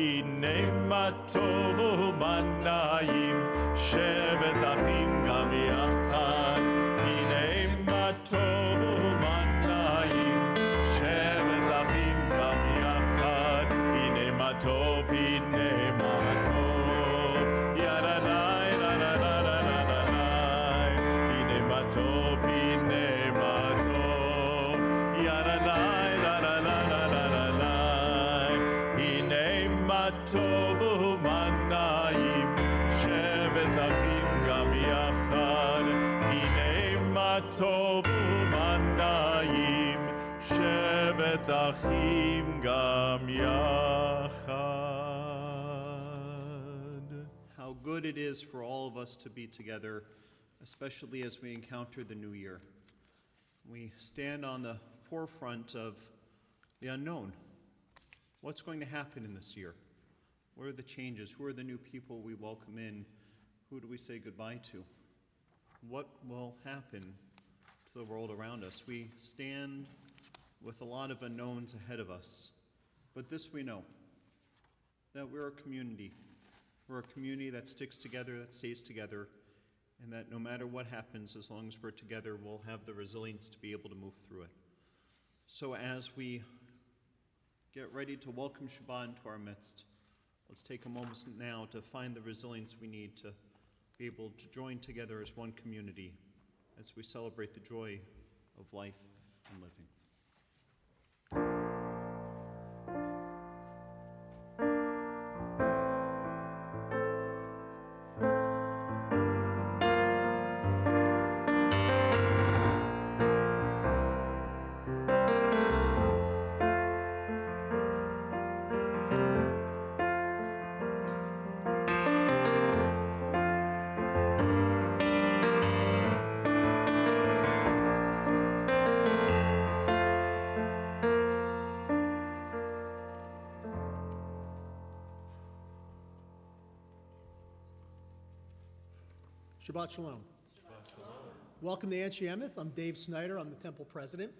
הנה מה טוב ומה נעים, שבת אחים גם יחד. הנה מה טוב ומה נעים, שבת אחים גם יחד. הנה מה טוב, הנה מה טוב, ירדאי רדאי, הנה מה טוב, הנה מה טוב, ירדאי רדאי, הנה מה טוב ומה נעים, שבת אחים גם יחד. הנה מה טוב ומה נעים, שבת אחים גם יחד. How good it is for all of us to be together, especially as we encounter the new year. We stand on the forefront of the unknown. What's going to happen in this year? What are the changes? Who are the new people we welcome in? Who do we say goodbye to? What will happen to the world around us? We stand with a lot of unknowns ahead of us, but this we know, that we're a community. We're a community that sticks together, that stays together, and that no matter what happens, as long as we're together, we'll have the resilience to be able to move through it. So as we get ready to welcome Shabbat into our midst, let's take a moment now to find the resilience we need to be able to join together as one community as we celebrate the joy of life and living. Shabbat Shalom. Welcome to Anshe Emeth. I'm Dave Snyder. I'm the temple president.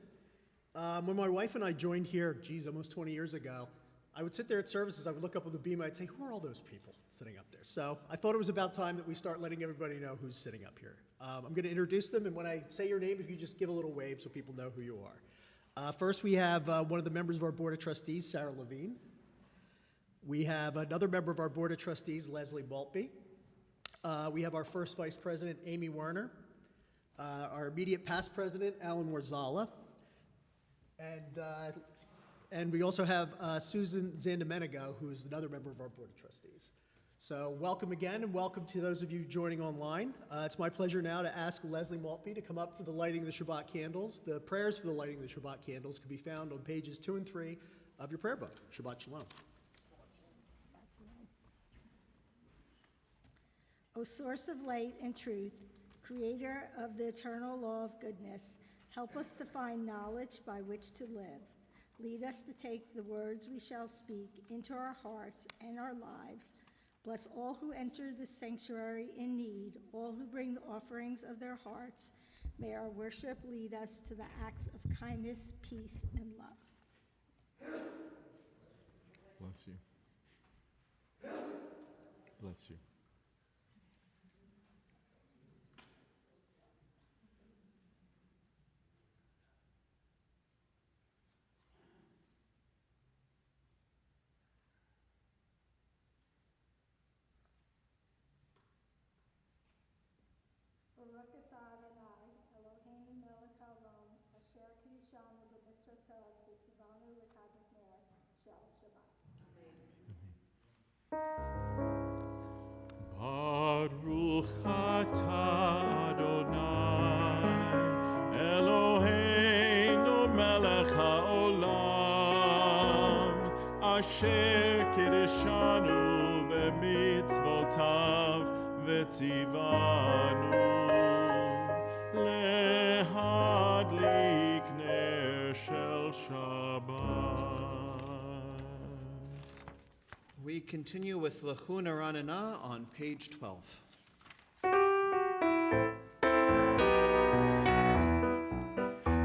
When my wife and I joined here, almost 20 years ago, I would sit there at services, I would look up on the beam, I'd say, who are all those people sitting up there? So I thought it was about time that we start letting everybody know who's sitting up here. I'm going to introduce them, and when I say your name, if you just give a little wave so people know who you are. First, we have one of the members of our Board of Trustees, Sarah Levine. We have another member of our Board of Trustees, Leslie Maltby. We have our first vice president, Amy Werner, our immediate past president, Alan Warzala, and we also have Susan Zandomenigo, who is another member of our Board of Trustees. So welcome again, and welcome to those of you joining online. It's my pleasure now to ask Leslie Maltby to come up for the lighting of the Shabbat candles. The prayers for the lighting of the Shabbat candles can be found on pages 2 and 3 of your prayer book. Shabbat Shalom. O source of light and truth, creator of the eternal law of goodness, help us to find knowledge by which to live. Lead us to take the words we shall speak into our hearts and our lives. Bless all who enter the sanctuary in need, all who bring the offerings of their hearts. May our worship lead us to the acts of kindness, peace, and love. Bless you. Bless you. Baruch atah Adonai, Eloheinu melech haolam, asher kiddushanu b'mitzvotav v'tzivanu l'kadmot ner shel Shabbat. Baruch atah Adonai, Eloheinu melech haolam, asher kiddushanu b'mitzvotav v'tzivanu lehadlik ner shel Shabbat. We continue with Lechun Aranana on page 12.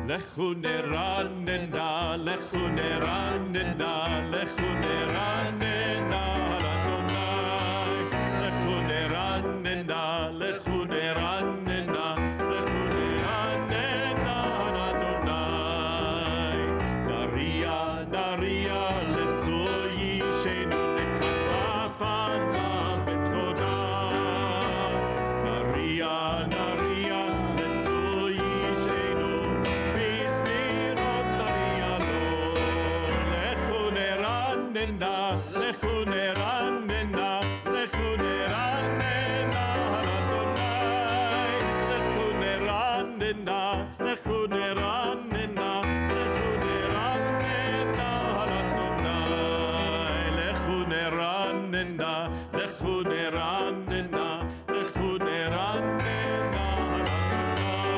Lechun Aranana, Lechun Aranana, Lechun Aranana. נרננה, לכו נרננה, לכו נרננה על אדוני. לכו נרננה, לכו נרננה, לכו נרננה על אדוני.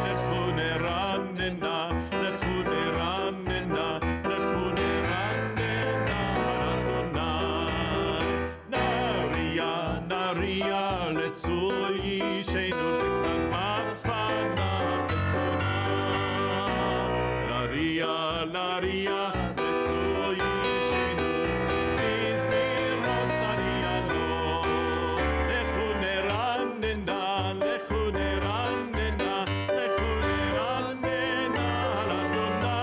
לכו נרננה, לכו נרננה, לכו נרננה על אדוני. נריה, נריה לצור אישנו לקדמת פניו בתורה. נריה, נריה לצור אישנו בזמירות נריה לו. לכו נרננה, לכו נרננה, לכו נרננה על אדוני.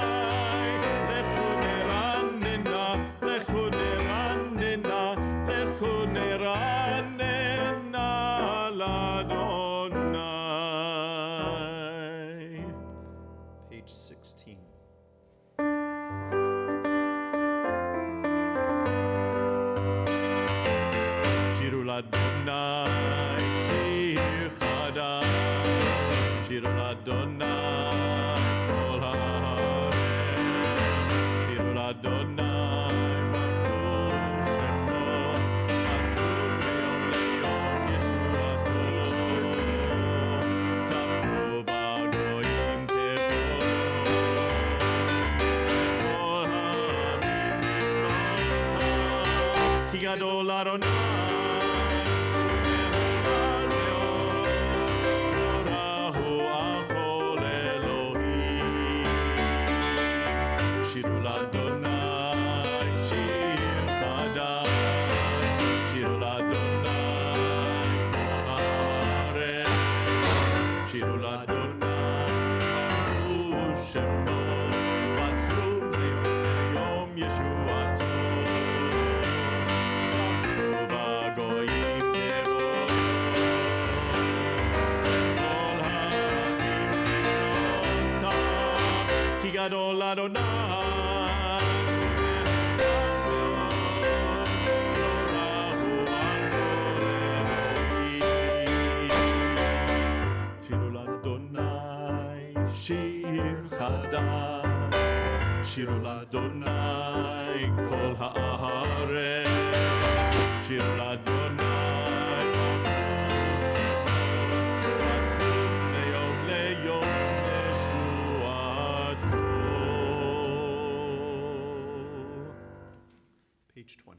לכו נרננה, לכו נרננה, לכו נרננה על אדוני. Page 16. שירו לאדוני שיר חדש, שירו לאדוני כל הארץ, שירו לאדוני ברכו שמו, עשו מיום ליום ישועתו. ספרו בגויים תבורו, וכל העמים לברכתה. כי גדול אדוני שירו לאדוני שיר חדש, שירו לאדוני כל הארץ, שירו לאדוני ברכו שמו, מסרו ליום ישועתו. ספרו בגויים תבורו, וכל העמים לברכתה. כי גדול אדוני שירו לאדוני שיר חדש, שירו לאדוני כל הארץ, שירו לאדוני עשו מיום ליום ישועתו. Page 20.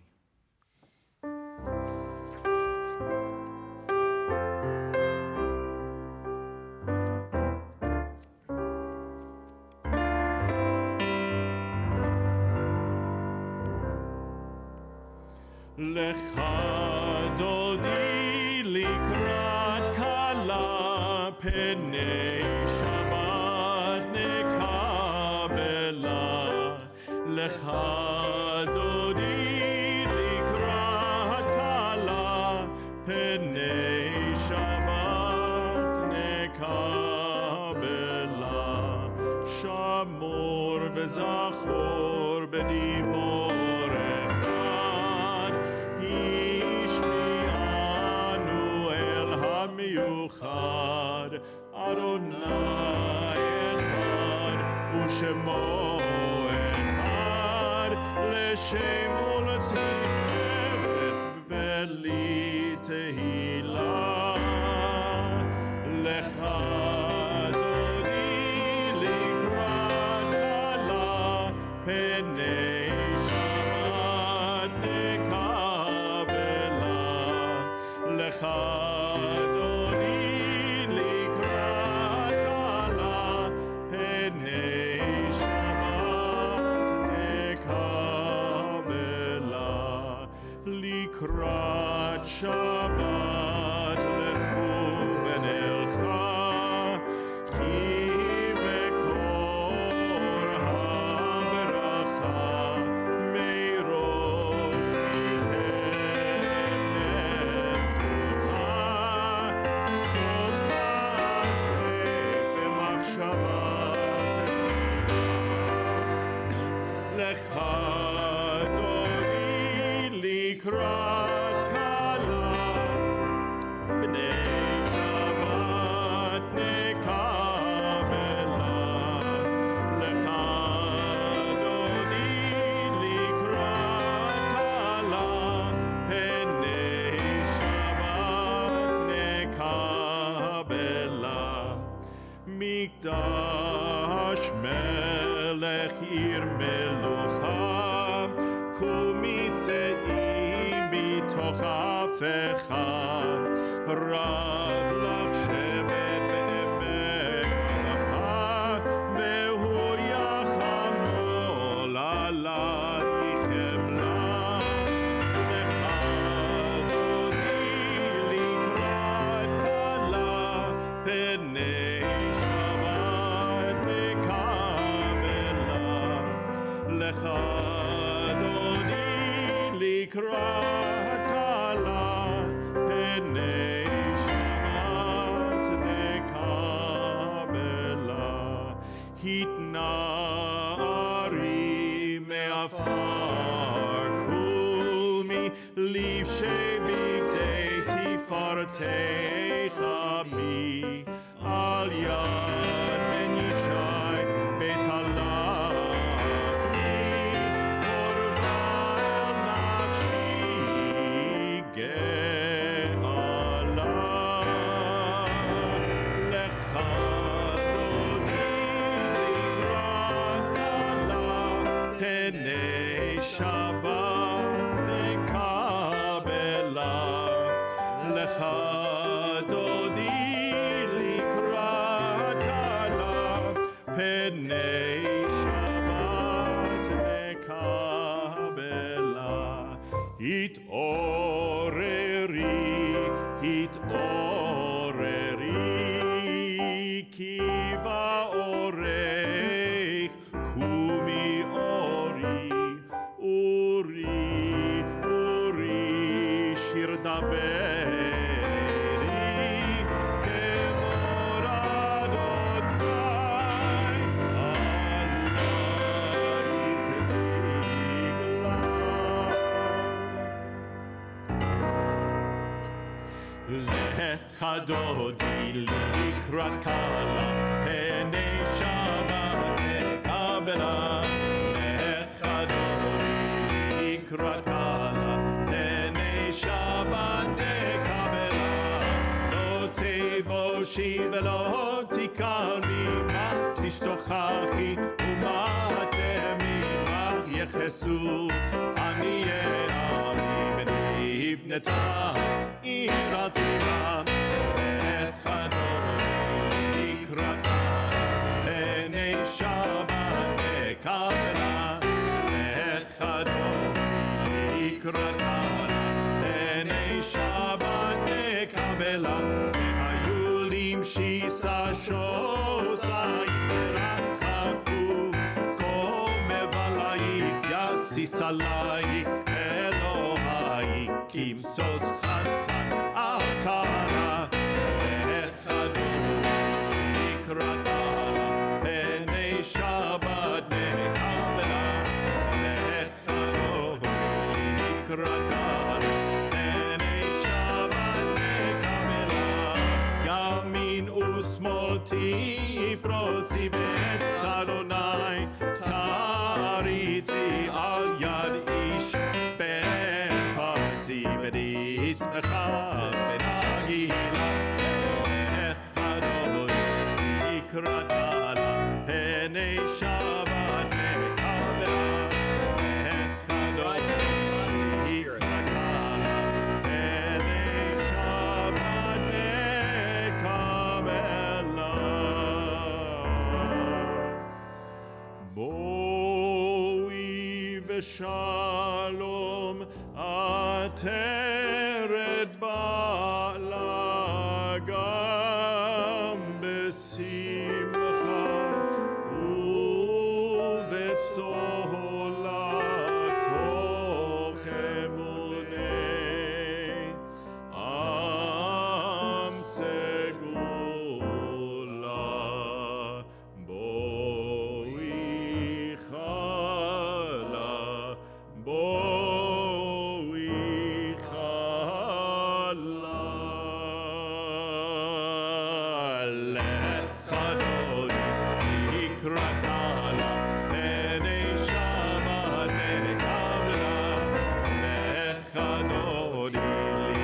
לך דודי לקראת כלה, פני שבת נקבלה. לך דודי לקראת כלה, פני שבת נקבלה. שמור וזכור בדיבור אחד, השמיענו אל המיוחד. אדוני אחד ושמו אחד, לשם ולתפארת ולי תהילה. לך דודי לקראת כלה, פני שבת נקבלה. לך דודי לקראת כלה, פני שבת נקבלה. לקראת שבת לכו ונלכה, כי מקור הברכה מראש מכם נסוכה. סוף מעשה במחשבה תחילה. לך דודי לקראת כלה, בני שבת נקבלה. מקדש מלך עיר מלוכה, קומי צאי מתוך ההפכה, רב לך שבט בעמק המלאכה, והוא יחמול עלייך אמלך. לך דודי לקראת כלה, פני שבת נקבלה. לך דודי לקראת כלה, פני שבת נקבלה. התנערי מעפר קומי, לבשי בגדי תפארתך בי, על יד בן ישי בית הלחמי, קורבה אל נפשי גאלה. לך דודי לקראת כלה, פני שבת נקבלה. לך דודי לקראת כלה, פני שבת נקבלה. התעוררי, התעוררי, כי באורך קומי אורי, אורי, אורי, שיר דברי, כבוד אדוני, עלייך נגלה. לך דודי לקראת כלה, פני שבת נקבלה. לך דודי לקראת כלה, פני שבת נקבלה. לא תבושי ולא תיכרי, מה תשתוכחי ומה תמימה, יחסו עניי עמי ונבנתה עיר עתיקה. לך דודי לקראת כלה, פני שבת נקבלה. לך דודי לקראת כלה, פני שבת נקבלה. והיו למשי שושייך ורחקו, כה מבלייך יסיס עלייך אלוהייך, כמשוש חתן הכלה. לך דודי לקראת כלה, פני שבת נקבלה. לך דודי לקראת כלה, פני שבת נקבלה. ימין ושמאל תפרוצי ואת אדוני תריצי, על יד איש בפרצי ונשמחה ונגילה. לך דודי לקראת כלה, פני שבת נקבלה. לך דודי לקראת כלה, פני שבת נקבלה. בואי ושלום עטרת בעלה, גם בשמחה ובצהלה תוך אמוני עם סגולה. בואי חלה, בואי חלה. לך דודי לקראת כלה, פני שבת נקבלה. לך דודי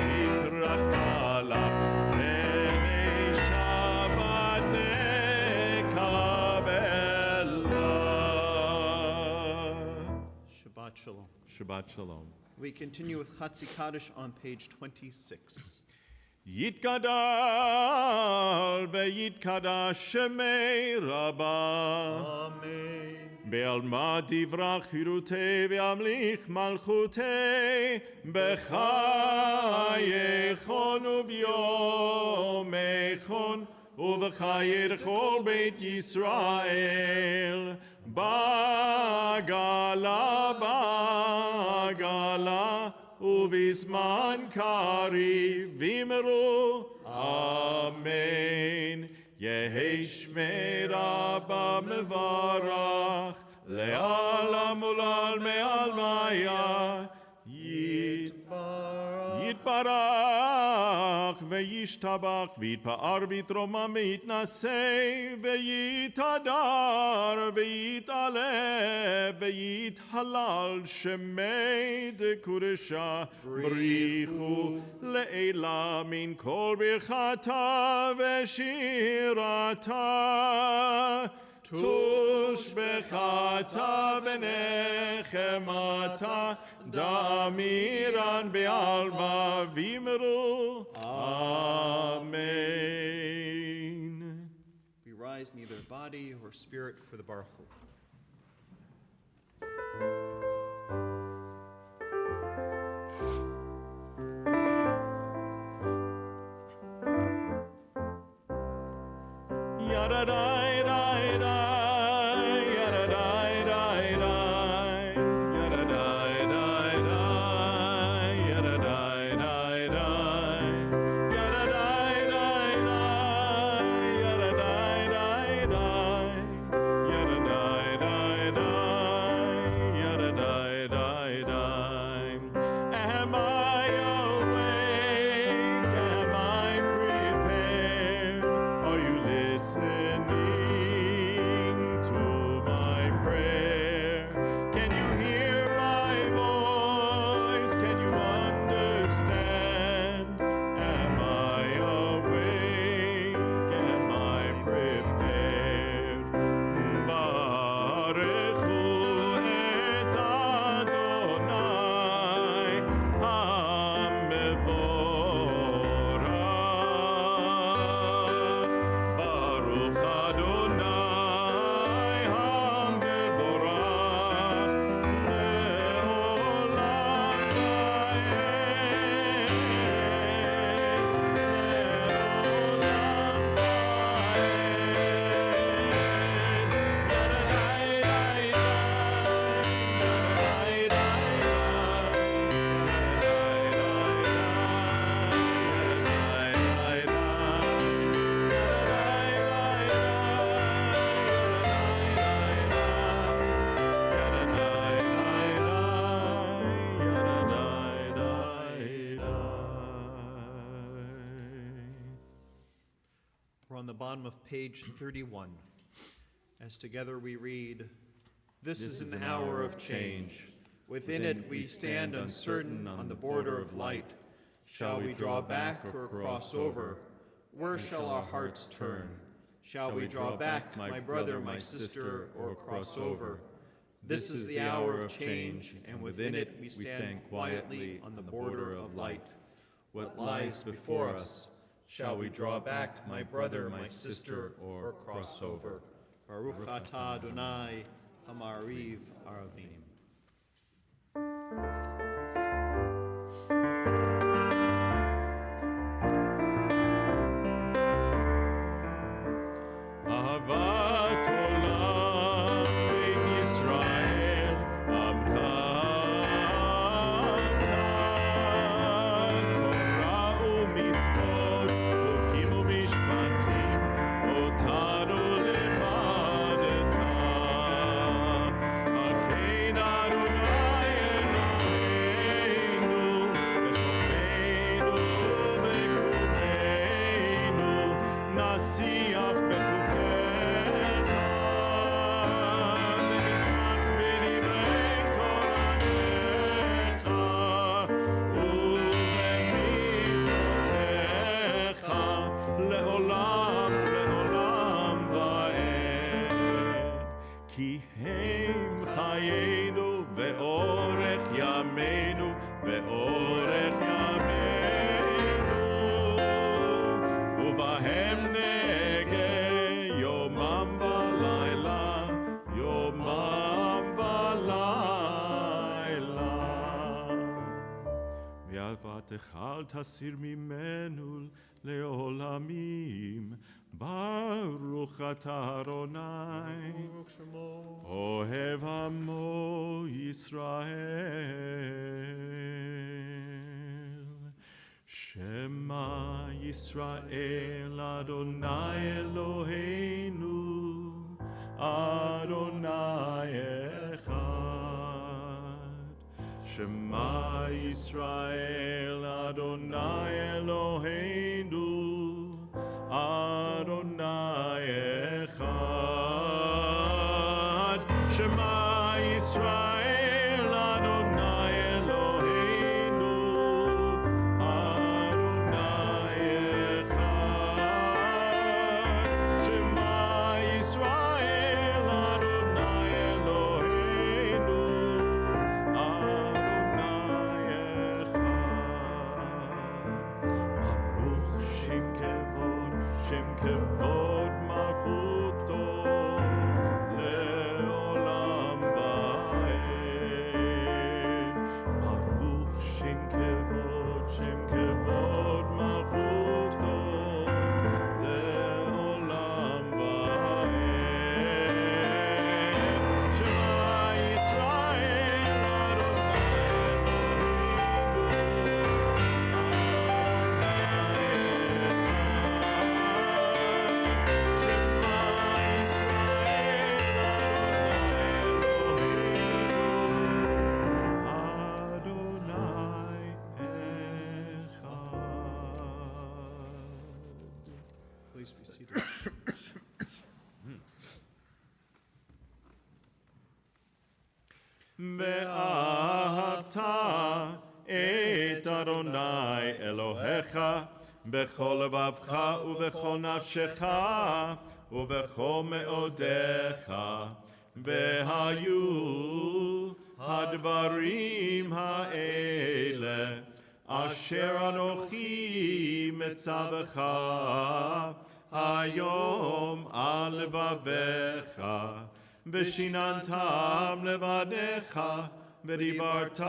לקראת כלה, פני שבת נקבלה. Shabbat Shalom. We continue with Chatzi Kaddish on page 26. Yitgadal ve'yitkadash shemei Rabbah. Amen. Be'alma divrach hirutei ve'amlich malchutei b'chayechon u'v'yomechon u'v'chayer chol beit Yisrael bagala ובזמן קריב ויאמרו אמן. יהי שמי רבא מברך לעולם ולעלמי עלמיה. יתברך וישתבח ויתפאר ויתרומם ויתנשא ויתהדר ויתעלה ויתהלל שמי דקודשה בריחו לעילה מן כל ברכתה ושירתה. תושבחתה ונחמתה דמירן בעלמה ויאמרו אמן. We rise neither body or spirit for the Baruch Hu. Am I awake? Am I prepared? Are you listening to my prayer? Can you hear my voice? Can you understand? Am I awake? Am I prepared? Baruchu et Adonai HaMevorach. Baruch Adonai HaMevorach le'olam We're on the bottom of page 31. As together we read, This is an hour of change. Within it we stand uncertain on the border of light. Shall we draw back or cross over? Where shall our hearts turn? Shall we draw back, my brother, my sister, or cross over? This is the hour of change, and within it we stand quietly on the border of light. What lies before us? Shall we draw back, my brother, my sister, or cross over? Baruch atah Adonai, Hamariv Aravim. אהבת עולם בית ישראל עמך אהבת תורה ומצוות חוקים ומשפטים אותנו לימדת על כן אדוני אלוהינו בשוכבנו וקומנו נשיח בחוקיך ונשמח בדברי תורתך ובמצוותיך לעולם לעולם ועד כי הם חיינו ואורך ימים נגה יומם ולילה, יומם ולילה. ואהבתך אל תסיר ממנו לעולמים, ברוך אתה אדוני, ברוך שמו. אוהב עמו ישראל. שמע ישראל אדוני אלוהינו, אדוני אחד. שמע ישראל אדוני אלוהינו, אדוני אחד. שמע ישראל אדוני אלוהינו, אדוני אחד. שמע ישראל אדוני אלוהינו, אדוני אחד. ברוך שם כבוד, שם כבוד מלכותו לעולם ועד. ברוך שם כבוד, שם כבוד מלכותו לעולם ועד. שמע ישראל אדוני Please be seated. ואהבת את אדוני אלוהיך בכל לבבך ובכל נפשך ובכל מאודיך. והיו הדברים האלה אשר אנוכי מצווך היום על לבביך, ושיננתם לבניך, ודיברת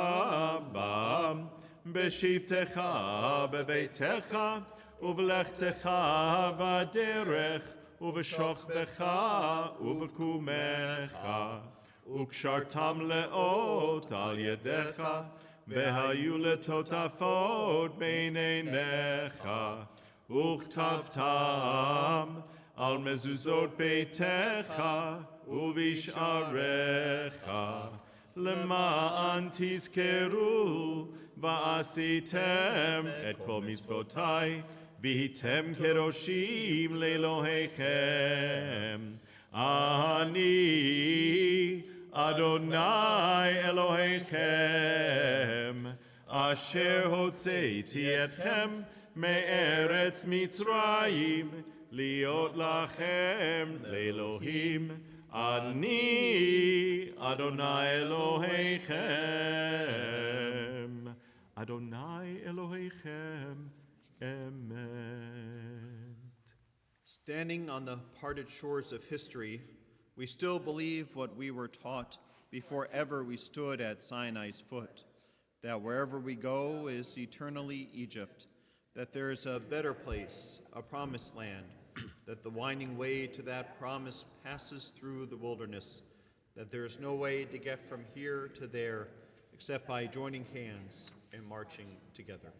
בם, בשבתך בביתך, ובלכתך בדרך, ובשוכבך ובקומך, וקשרתם לאות על ידיך, והיו לטוטפות בין עיניך, וכתבתם על מזוזות ביתך ובשעריך, למען תזכרו ועשיתם את כל מצוותיי, והייתם קדושים לאלוהיכם. אני אדוני אלוהיכם, אשר הוצאתי אתכם מארץ מצרים, להיות לכם לאלוהים. אני אדוני אלוהיכם, אדוני אלוהיכם, אמת. Standing on the parted shores of history, we still believe what we were taught before ever we stood at Sinai's foot, that wherever we go is eternally Egypt, that there is a better place, a promised land, that the winding way to that promise passes through the wilderness, that there is no way to get from here to there except by joining hands and marching together.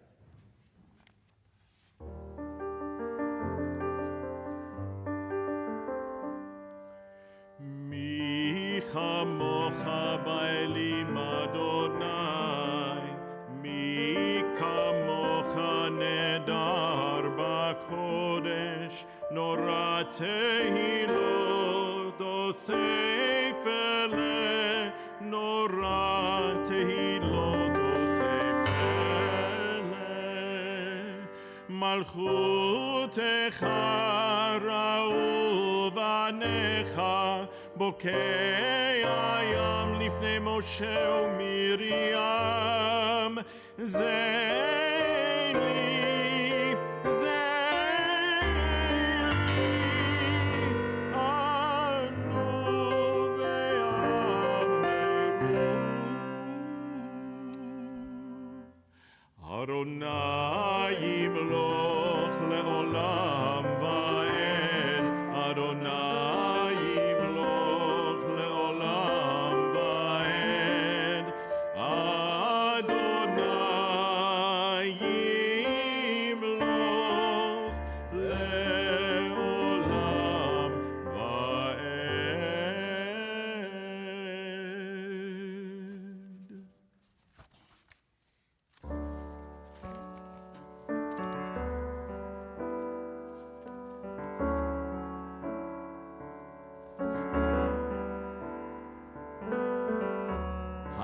מי כמוך באלים אדוני, מי כמוך נדר בקודש, נורא תהילות אוסף אלה, נורא תהילות אוסף אלה. מלכותך ראו בניך, בוקע ים לפני משה ומרים. זה לי, זה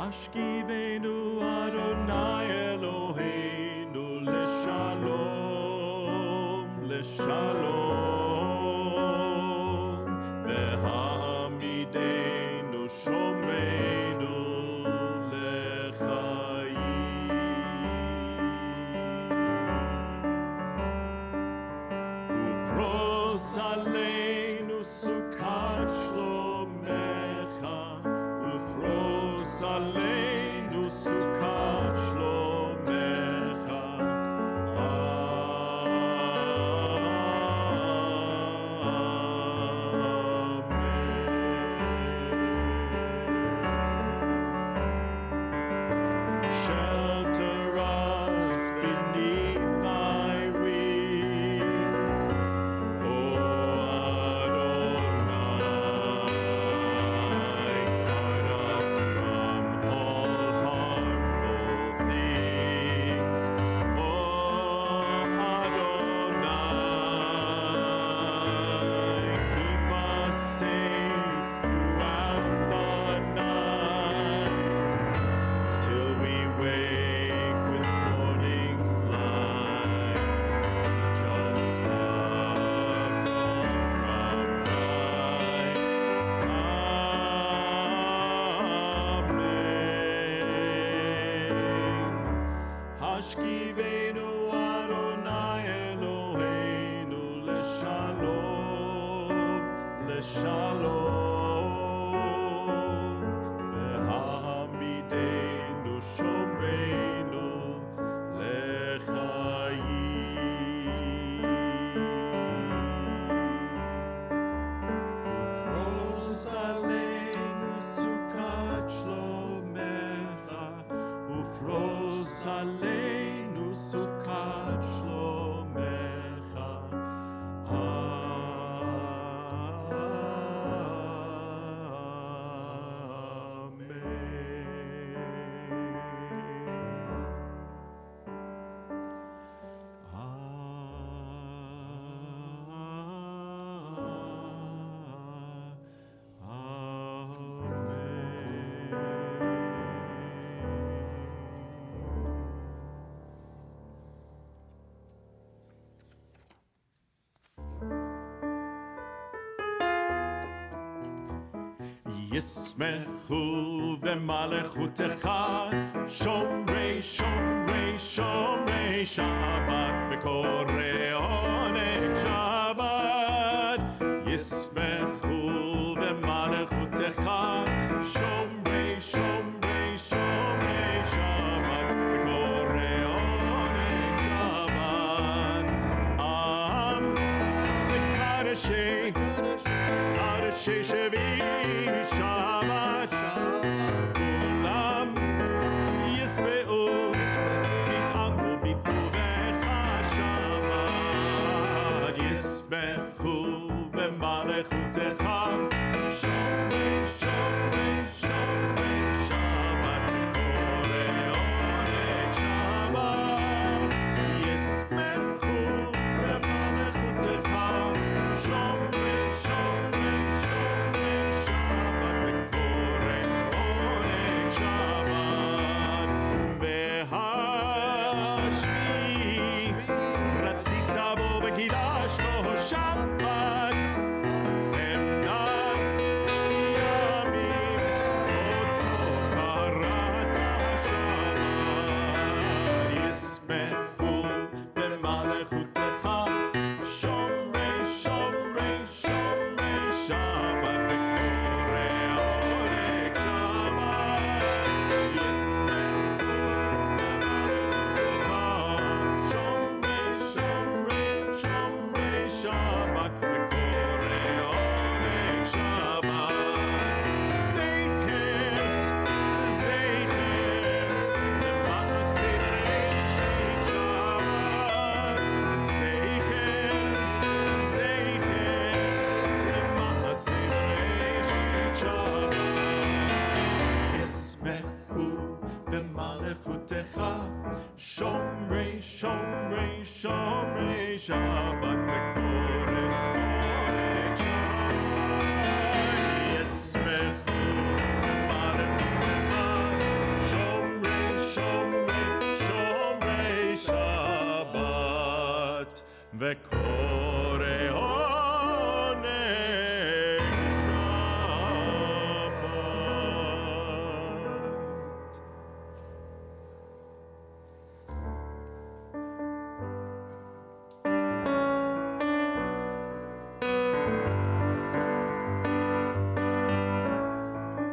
השכיבנו אדוני אלוהינו לשלום, לשלום, והעמידנו שומרנו לחיים. ופרוס עלינו סוכת שלומך, ופרוס עלינו סוכת שלומך. Shelter us beneath thy wings, O Adonai. Guard us from all harmful things, O Adonai. Keep us safe throughout the night, till we wake with morning's light. Teach us not wrong from right. Amen. Hashkivenu Adonai Eloheinu leshalom, leshalom. והעמידנו שומרנו לחיים. ופרוס עלינו סוכת שלומך, ופרוס עלינו סוכת שלומך. ישמחו במלכותך שומרי שומרי שומרי שבת וקורא עונג שבת. ישמחו במלכותך שומרי שומרי שומרי שבת וקורא עונג שבת. עם וקדשי קדשי שבי שבת, כולם ישבעו יתענגו בטובך שבת. ישמחו במלכותך שומרי שומרי שומרי שבת וקורא עונג שבת. ישמחו במלכותך שומרי שומרי שומרי שבת וקורא עונג שבת. והשביעי רצית בו וקידשתו שבת. חמדת ימים אותו קראת שבת. ישמחו במלכותך שומרי שומרי שומרי שבת וקורא עונג שבת. ישמחו במלכותך שומרי שומרי שומרי שבת וקורא עונג שבת. זכר זכר למעשי בראשית שבת. זכר זכר למעשי בראשית שבת. ישמחו במלכותך שומרי שומרי שומרי שבת וקורא עונג שבת. ישמחו במלכותך וקורא עונג שבת. Na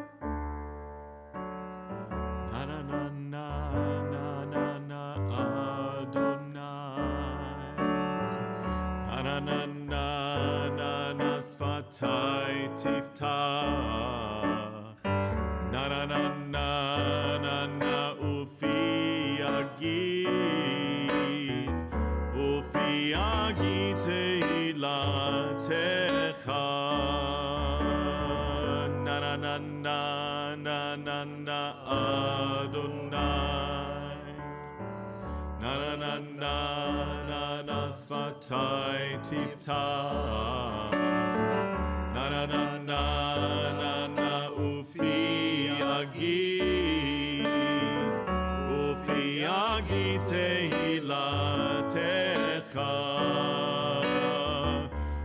na na na na na na Adonai. Na na na na na na sfatai tiftach. Na na na na na na ufi agid. Ufi agid tehilatecha. Na na na na na na na Adonai. Na na na na na na sfatai tiftach. Na na na na na na ufi agid. Ufi agid tehilatecha.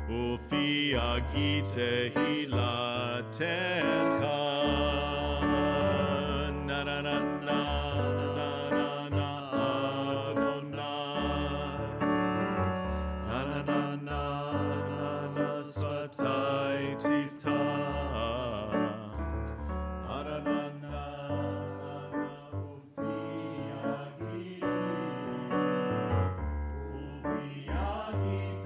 Ufi agid tehilatecha. Na na na na na na na Adonai. Na na na na na na sfatai tiftach. Na na na na na na ufi agid. Ufi agid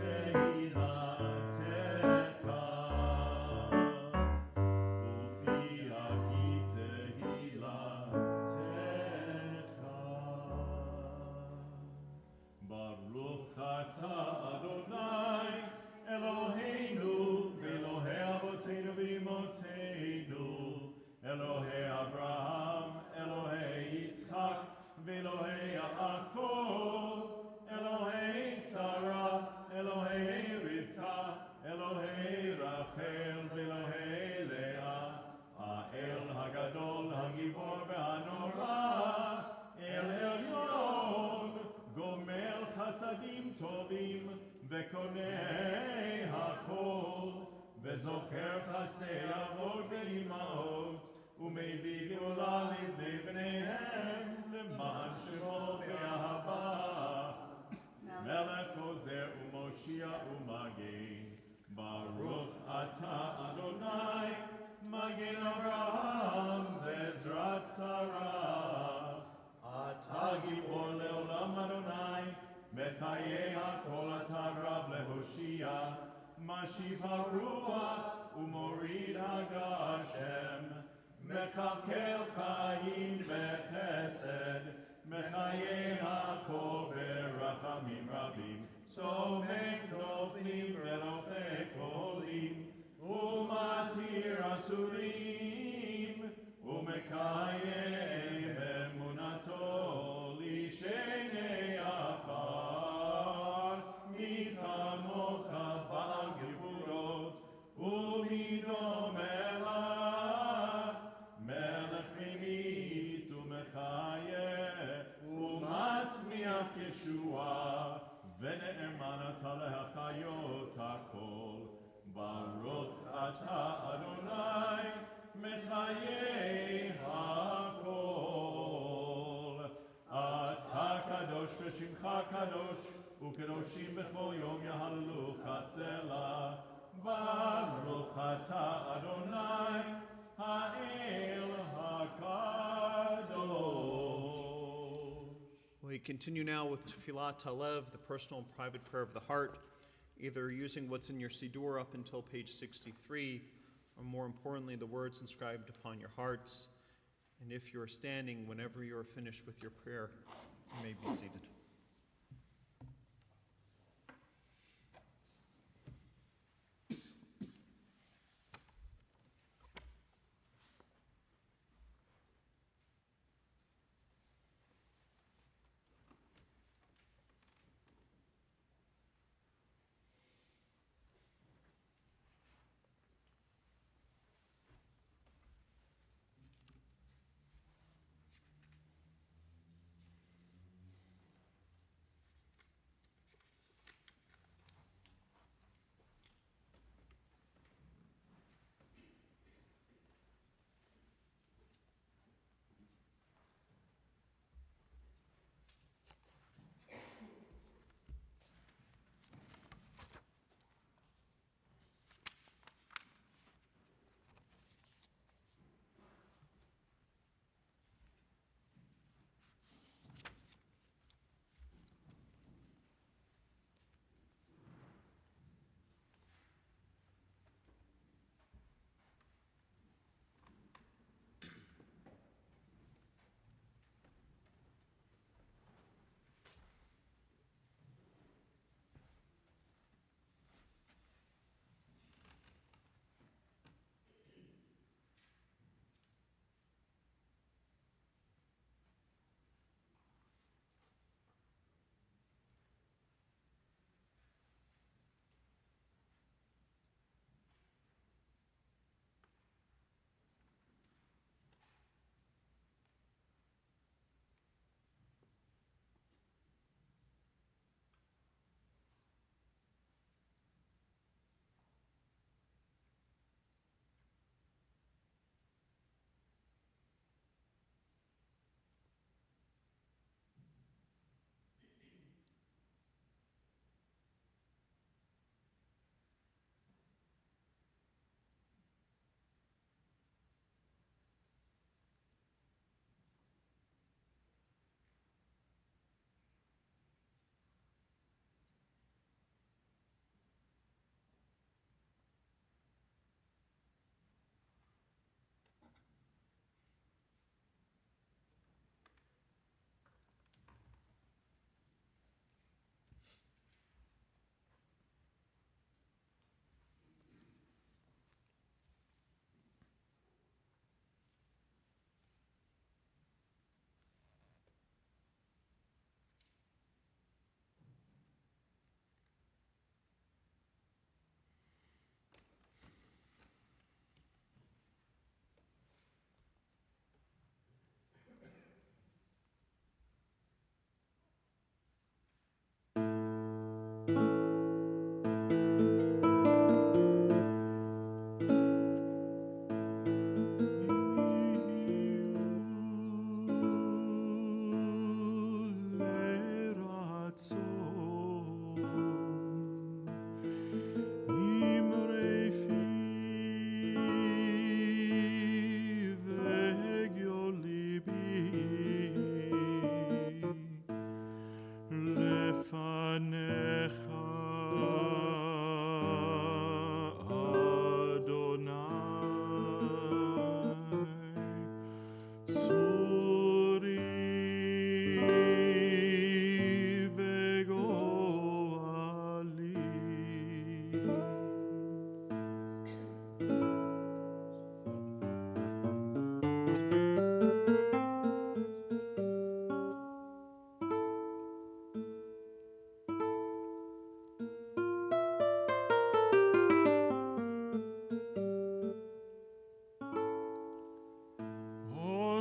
tehilatecha. Ufi agid tehilatecha. Baruch atah Adonai Eloheinu v'Elohei Avoteinu v'Imotenu Elohei Abraham Elohei Yitzchak v'Elohei Yaakov Elohei Sarah Elohei Rivka Elohei Rachel v'Elohei Leah Ha'el Hagadol Hagibor v'Hanora El Elyon גומל חסדים טובים וקונה הכל וזוכר חסדי אבות ואימהות ומביא גאולה לבני בניהם למען שמו באהבה מלך עוזר ומושיע ומגן ברוך אתה אדוני מגן אברהם ועזרת שרה אתה גיבור לעולם אדוני, מחיי הכל אתה רב להושיע, משיב הרוח ומוריד הגשם, מקלקל חיים בחסד, מחיי הכל ברחמים רבים, סומק נופלים ורופא חולים, ומתיר אסורים, ומקיים אמונתו לשני עפר, מי כמוך בעל גבורות, ומי דומה לך, מלך ממית ומחיה, ומצמיח ישועה, ונאמן אתה להחיות הכל, ברוך אתה אדוני, מחיי הכל. אתה קדוש ושמך קדוש, וקדושים בכל יום יהללוך סלה. ברוך אתה אדוני, האל הקדוש. We continue now with Tefillat Halev, the personal and private prayer of the heart, either using what's in your Siddur up until page 63, or more importantly, the words inscribed upon your hearts. And if you are standing, whenever you are finished with your prayer, you may be seated.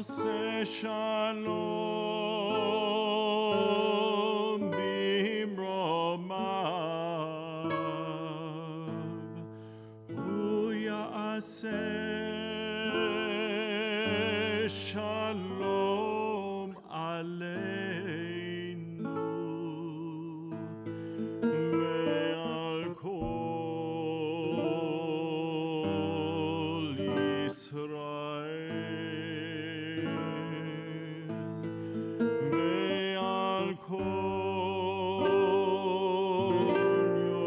יעשה שלום במרומיו, הוא יעשה שלום עלינו ועל כל ישראל ועל כל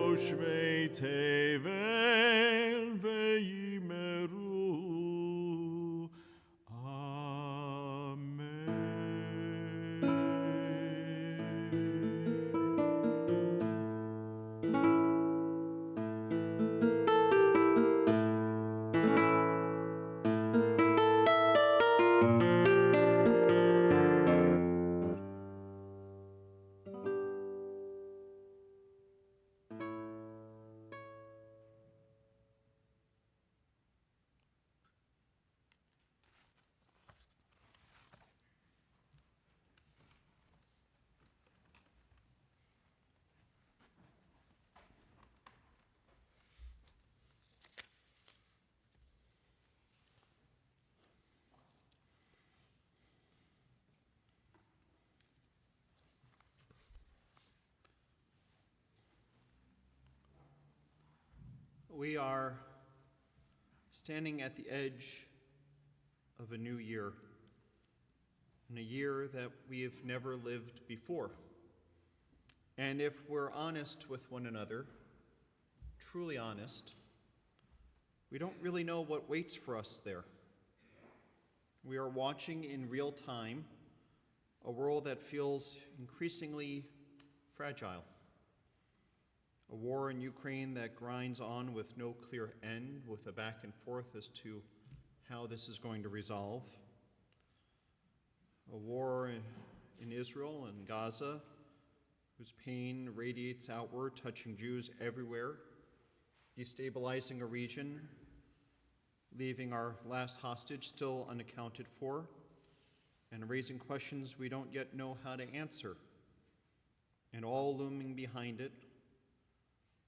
יושבי תבל ויאמרו We are standing at the edge of a new year, and a year that we have never lived before. And if we're honest with one another, truly honest, we don't really know what waits for us there. We are watching in real time a world that feels increasingly fragile. A war in Ukraine that grinds on with no clear end, with a back and forth as to how this is going to resolve. A war in Israel and Gaza, whose pain radiates outward, touching Jews everywhere, destabilizing a region, leaving our last hostage still unaccounted for, and raising questions we don't yet know how to answer, and all looming behind it,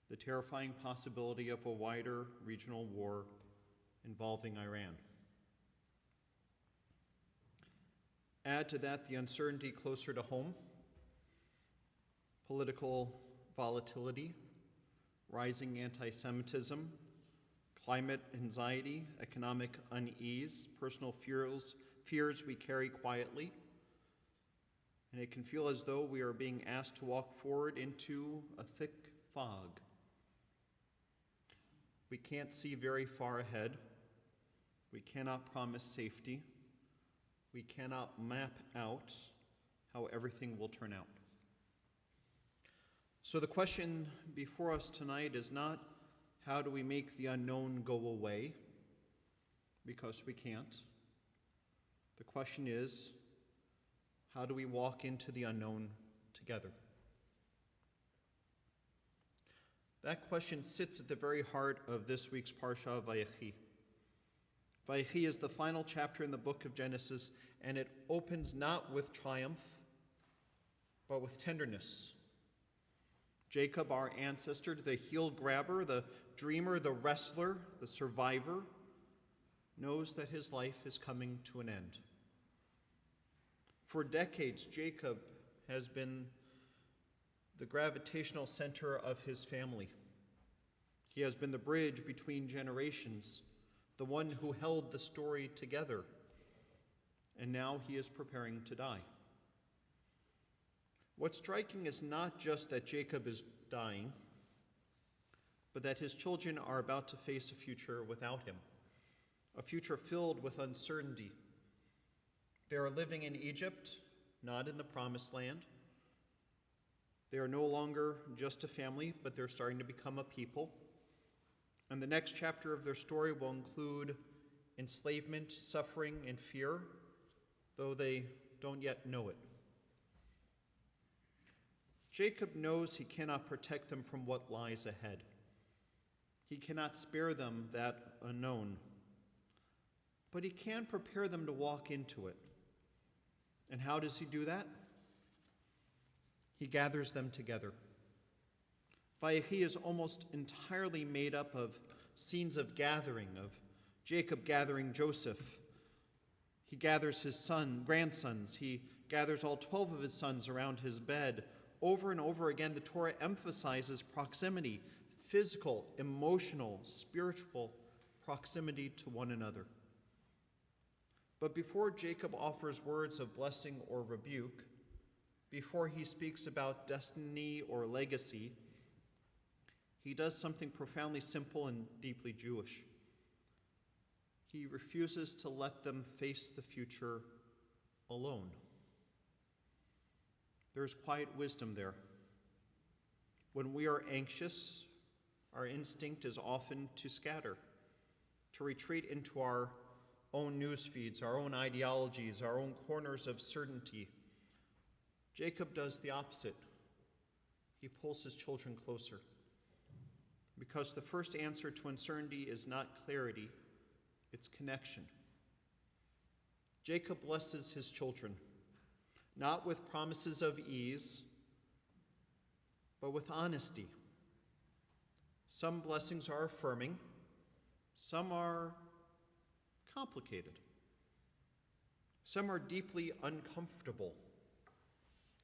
the terrifying possibility of a wider regional war involving Iran. Add to that the uncertainty closer to home, political volatility, rising anti-Semitism, climate anxiety, economic unease, personal fears we carry quietly, and it can feel as though we are being asked to walk forward into a thick fog. We can't see very far ahead. We cannot promise safety. We cannot map out how everything will turn out. So the question before us tonight is not how do we make the unknown go away, because we can't. The question is, how do we walk into the unknown together? That question sits at the very heart of this week's Parsha, Vayechi. Vayechi is the final chapter in the book of Genesis, and it opens not with triumph, but with tenderness. Jacob, our ancestor, the heel grabber, the dreamer, the wrestler, the survivor, knows that his life is coming to an end. For decades, Jacob has been the gravitational center of his family. He has been the bridge between generations, the one who held the story together, and now he is preparing to die. What's striking is not just that Jacob is dying, but that his children are about to face a future without him, a future filled with uncertainty. They are living in Egypt, not in the Promised Land. They are no longer just a family, but they're starting to become a people. And the next chapter of their story will include enslavement, suffering, and fear, though they don't yet know it. Jacob knows he cannot protect them from what lies ahead. He cannot spare them that unknown. but he can prepare them to walk into it. And how does he do that? He gathers them together. Vayechi is almost entirely made up of scenes of gathering, of Jacob gathering Joseph. He gathers his grandsons. He gathers all 12 of his sons around his bed. Over and over again, the Torah emphasizes proximity, physical, emotional, spiritual proximity to one another. But before Jacob offers words of blessing or rebuke, before he speaks about destiny or legacy, he does something profoundly simple and deeply Jewish. He refuses to let them face the future alone. There's quiet wisdom there. When we are anxious, our instinct is often to scatter, to retreat into our own news feeds, our own ideologies, our own corners of certainty. Jacob does the opposite. He pulls his children closer. Because the first answer to uncertainty is not clarity, it's connection. Jacob blesses his children, not with promises of ease, but with honesty. Some blessings are affirming, some are complicated, some are deeply uncomfortable.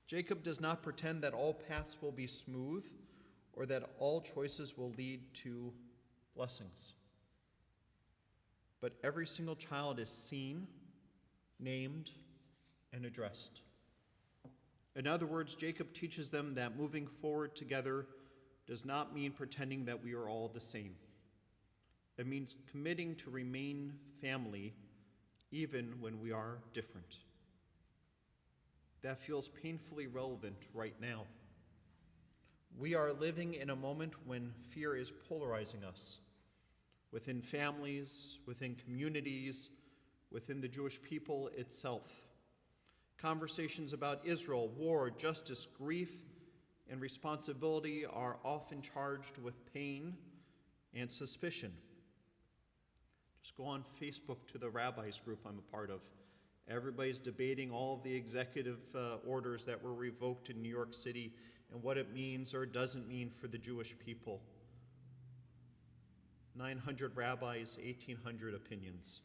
Jacob does not pretend that all paths will be smooth or that all choices will lead to blessings. But every single child is seen, named, and addressed. In other words, Jacob teaches them that moving forward together does not mean pretending that we are all the same. It means committing to remain family even when we are different. That feels painfully relevant right now. We are living in a moment when fear is polarizing us, within families, within communities, within the Jewish people itself. Conversations about Israel, war, justice, grief, and responsibility are often charged with pain and suspicion. Just go on Facebook to the rabbis group I'm a part of. Everybody's debating all of the executive orders that were revoked in New York City and what it means or doesn't mean for the Jewish people. 900 rabbis, 1,800 opinions.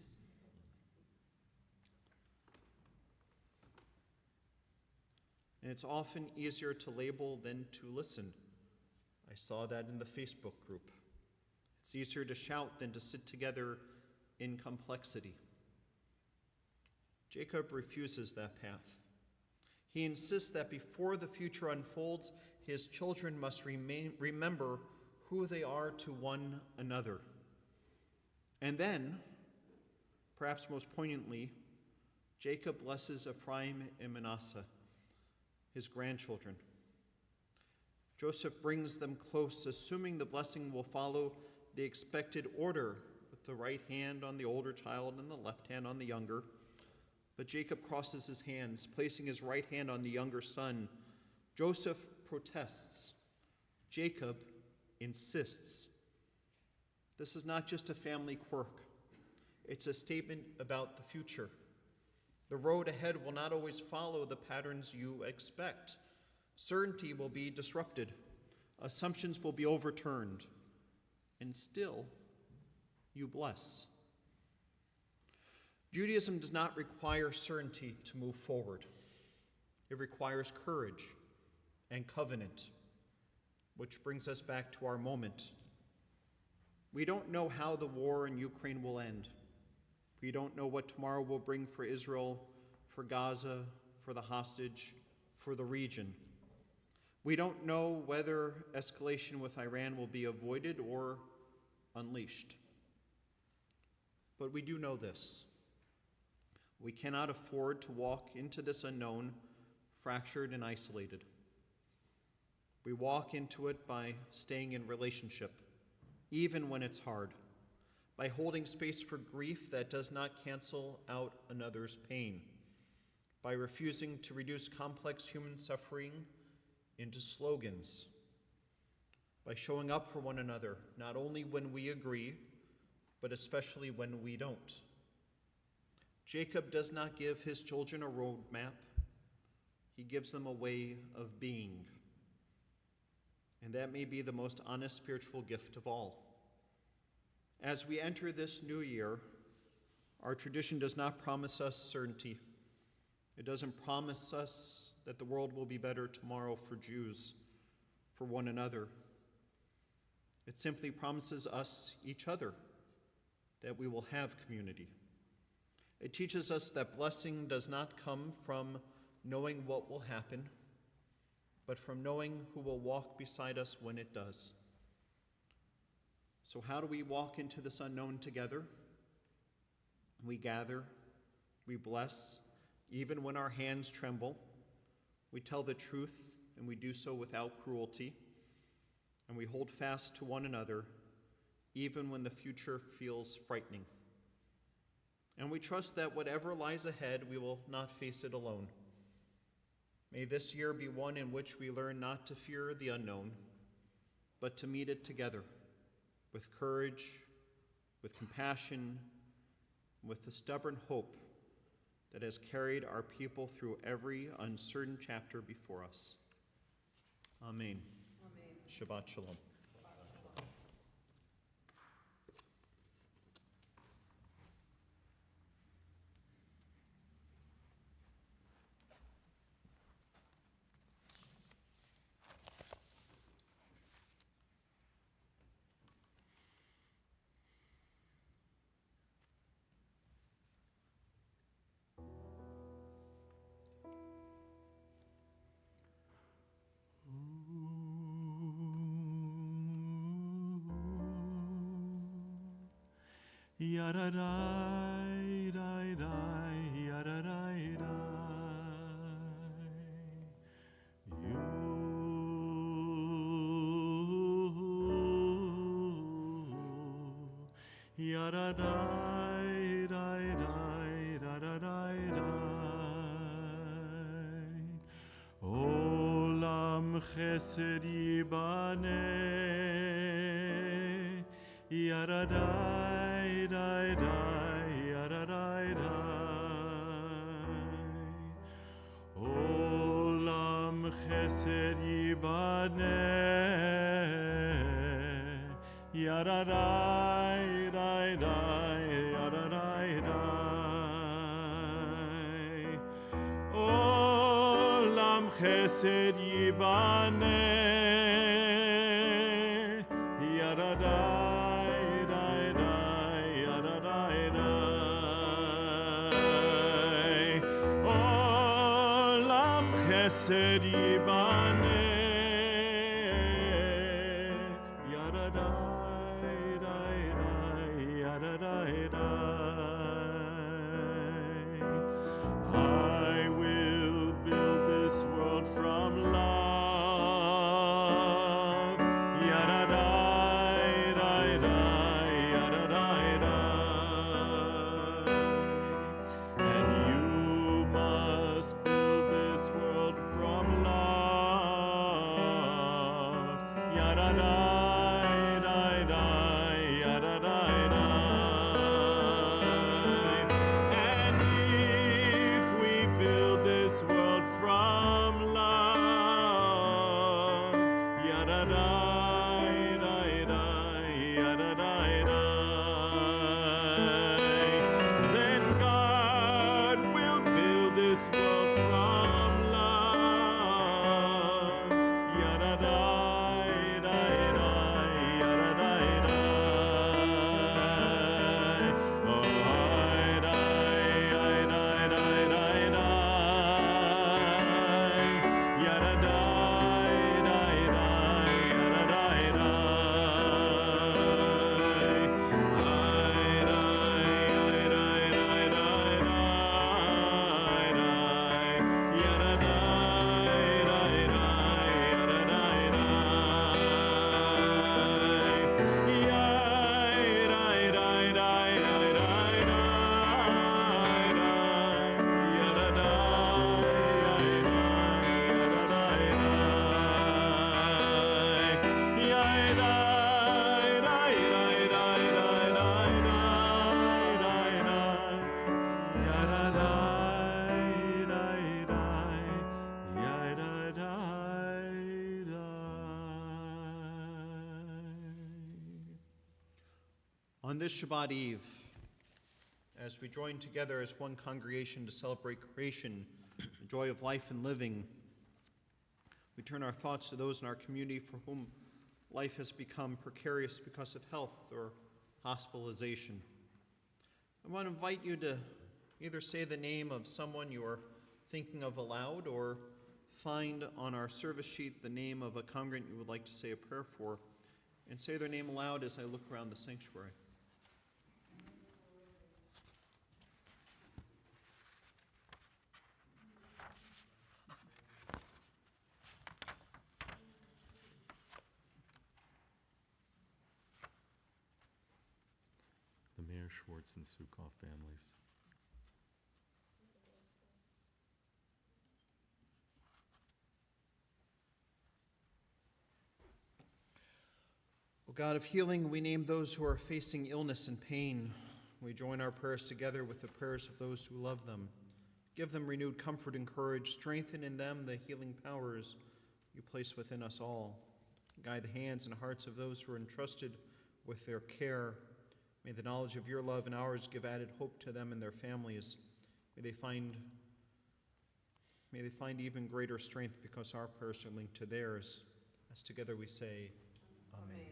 And it's often easier to label than to listen. I saw that in the Facebook group. It's easier to shout than to sit together in complexity. Jacob refuses that path. He insists that before the future unfolds, his children must remember who they are to one another. And then, perhaps most poignantly, Jacob blesses Ephraim and Manasseh, his grandchildren. Joseph brings them close, assuming the blessing will follow the expected order, with the right hand on the older child and the left hand on the younger. But Jacob crosses his hands, placing his right hand on the younger son. Joseph protests. Jacob insists. This is not just a family quirk. It's a statement about the future. The road ahead will not always follow the patterns you expect. Certainty will be disrupted. Assumptions will be overturned. And still, you bless. Judaism does not require certainty to move forward. It requires courage and covenant, which brings us back to our moment. We don't know how the war in Ukraine will end. We don't know what tomorrow will bring for Israel, for Gaza, for the hostage, for the region. We don't know whether escalation with Iran will be avoided or unleashed. But we do know this. We cannot afford to walk into this unknown fractured and isolated. We walk into it by staying in relationship, even when it's hard, by holding space for grief that does not cancel out another's pain, by refusing to reduce complex human suffering into slogans, by showing up for one another, not only when we agree, but especially when we don't. Jacob does not give his children a roadmap. He gives them a way of being. And that may be the most honest spiritual gift of all. As we enter this new year, our tradition does not promise us certainty. It doesn't promise us that the world will be better tomorrow for Jews, for one another. It simply promises us, each other, that we will have community. It teaches us that blessing does not come from knowing what will happen, but from knowing who will walk beside us when it does. So how do we walk into this unknown together? We gather, we bless, even when our hands tremble. We tell the truth, and we do so without cruelty. And we hold fast to one another, even when the future feels frightening. And we trust that whatever lies ahead, we will not face it alone. May this year be one in which we learn not to fear the unknown, but to meet it together, with courage, with compassion, with the stubborn hope that has carried our people through every uncertain chapter before us. Amen. Amen. Shabbat Shalom. Yadadai, dai, dai, yadadai, dai. You. Yadadai, dai, dai, dadadai, dai. Olam chesed yibaneh. Yadadai, dai, dai, yadadai, dai. Olam chesed yibaneh. Yadadai, dai, dai, yadadai, dai. Olam chesed yibaneh. Yadadai. Chesed yibaneh, yadadai, dai, dai, yadadai, dai. I will build this world from love, yadadai, dai, dai, yadadai, dai. And you must build this world from love. this Shabbat Eve, as we join together as one congregation to celebrate creation, the joy of life and living, we turn our thoughts to those in our community for whom life has become precarious because of health or hospitalization. I want to invite you to either say the name of someone you are thinking of aloud or find on our service sheet the name of a congregant you would like to say a prayer for, and say their name aloud as I look around the sanctuary. The Mayor Schwartz and Sukoff families. O God of healing, we name those who are facing illness and pain. We join our prayers together with the prayers of those who love them. Give them renewed comfort and courage. Strengthen in them the healing powers you place within us all. Guide the hands and hearts of those who are entrusted with their care. May the knowledge of your love and ours give added hope to them and their families. May they find even greater strength because our prayers are linked to theirs. As together we say, Amen.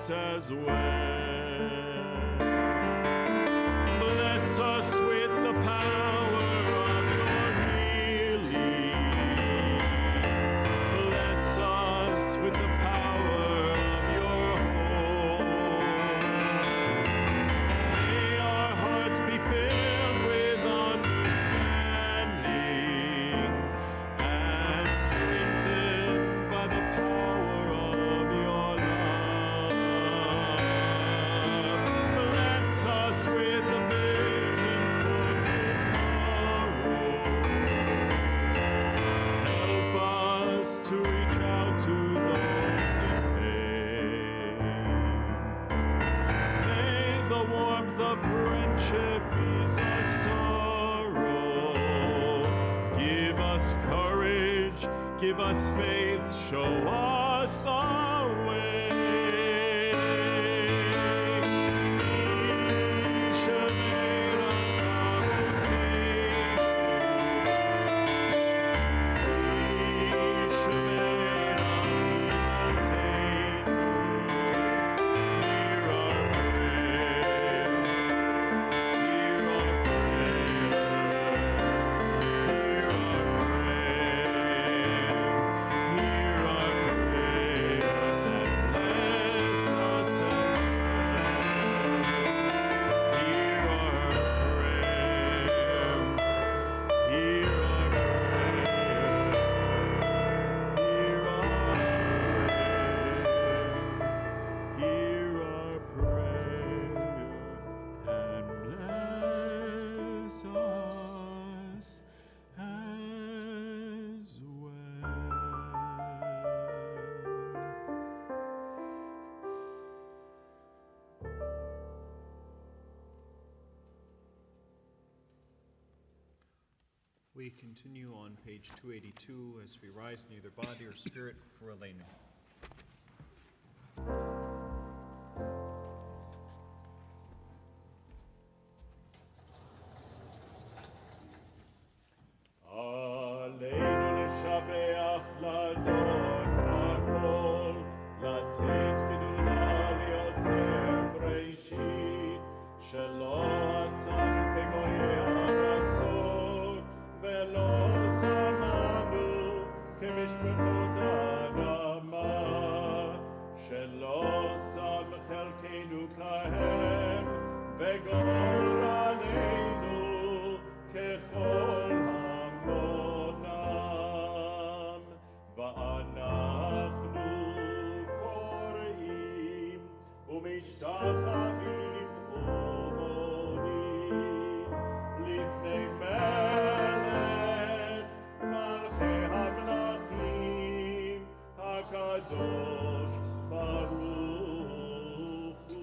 As well. Bless us with the power of your healing. Bless us with the power of your hope. May our hearts be filled with understanding and strengthened by the power of your love. With a vision for tomorrow, help us to reach out to those in pain. May the warmth of friendship ease our sorrow. Give us courage, give us faith, show us the way. We continue on page 282 as we rise in either body or spirit for Elena. כמשפחות האדמה, שלא שם חלקנו כהם, וגורלנו ככל המונם. ואנחנו קוראים ומשתחווים ומודים לפני מלך מלכי המלכים הקדוש ברוך הוא.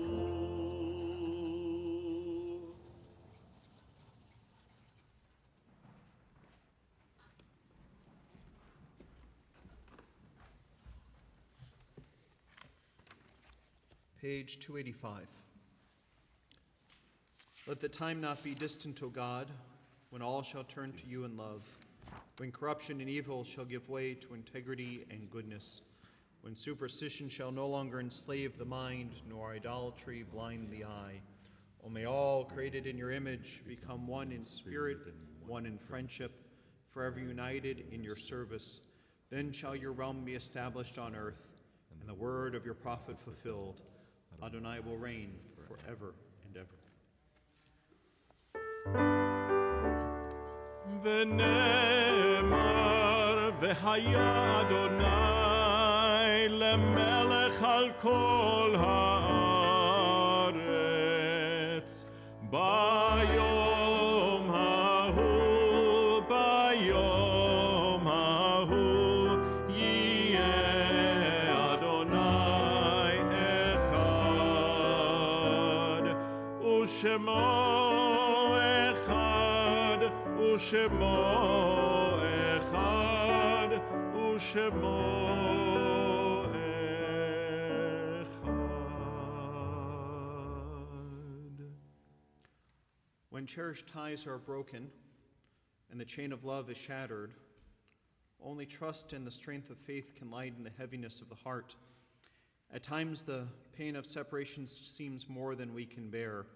Page 285. Let the time not be distant, O God, when all shall turn to you in love, when corruption and evil shall give way to integrity and goodness, when superstition shall no longer enslave the mind, nor idolatry blind the eye. O may all created in your image become one in spirit, one in friendship, forever united in your service. Then shall your realm be established on earth, and the word of your prophet fulfilled. Adonai will reign forever and ever. ונאמר והיה אדוני למלך על כל הארץ ביום ההוא יהיה אדוני אחד ושמו אחד ושמו אחד ושמו אחד. When cherished ties are broken and the chain of love is shattered, only trust and the strength of faith can lighten the heaviness of the heart. At times, the pain of separation seems more than we can bear.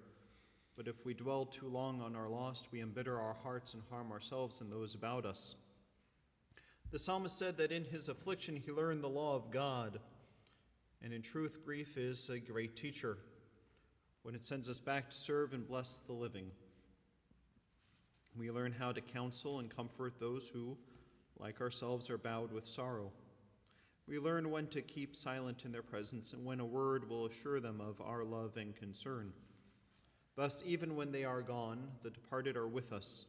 But if we dwell too long on our loss, we embitter our hearts and harm ourselves and those about us. The psalmist said that in his affliction he learned the law of God. And in truth, grief is a great teacher when it sends us back to serve and bless the living. We learn how to counsel and comfort those who, like ourselves, are bowed with sorrow. We learn when to keep silent in their presence and when a word will assure them of our love and concern. Thus, even when they are gone, the departed are with us,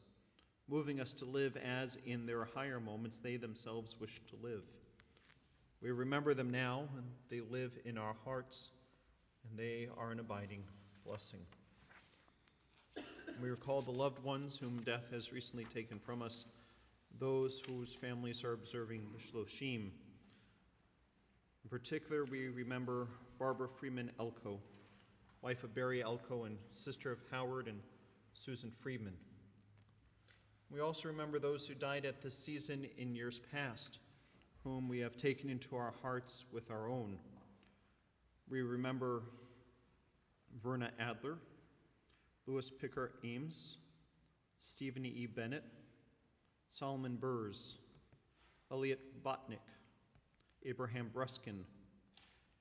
moving us to live as in their higher moments they themselves wish to live. We remember them now, and they live in our hearts, and they are an abiding blessing. We recall the loved ones whom death has recently taken from us, those whose families are observing the Shloshim. In particular, we remember Barbara Freeman Elko, wife of Barry Elko and sister of Howard and Susan Friedman. We also remember those who died at this season in years past, whom we have taken into our hearts with our own. We remember Verna Adler, Louis Picker Ames, Stephen E. Bennett, Solomon Burrs, Elliot Botnick, Abraham Bruskin,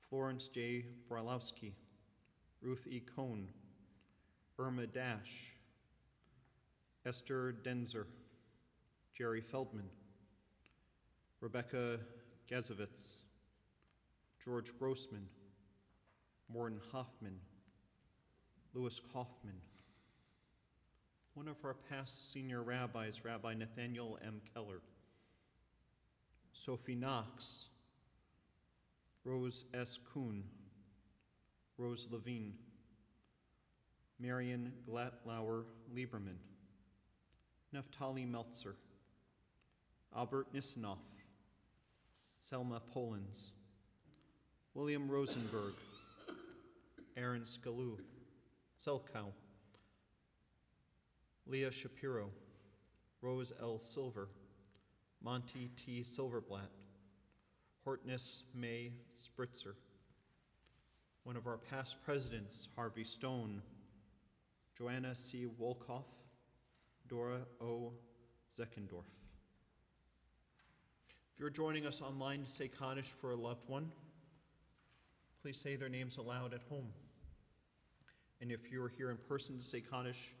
Florence J. Brylowski, Ruth E. Cohn, Irma Dash, Esther Denzer, Jerry Feldman, Rebecca Gazovitz, George Grossman, Warren Hoffman, Louis Kaufman. One of our past senior rabbis, Rabbi Nathaniel M. Keller, Sophie Knox, Rose S. Kuhn, Rose Levine, Marion Glatlauer Lieberman, Neftali Meltzer, Albert Nisanoff, Selma Polens, William Rosenberg, Aaron Selkow, Leah Shapiro, Rose L. Silver, Monty T. Silverblatt, Hortness May Spritzer, one of our past presidents, Harvey Stone, Joanna C. Wolkoff, Dora O. Zeckendorf. If you're joining us online to say Kaddish for a loved one, please say their names aloud at home. And if you're here in person to say Kaddish,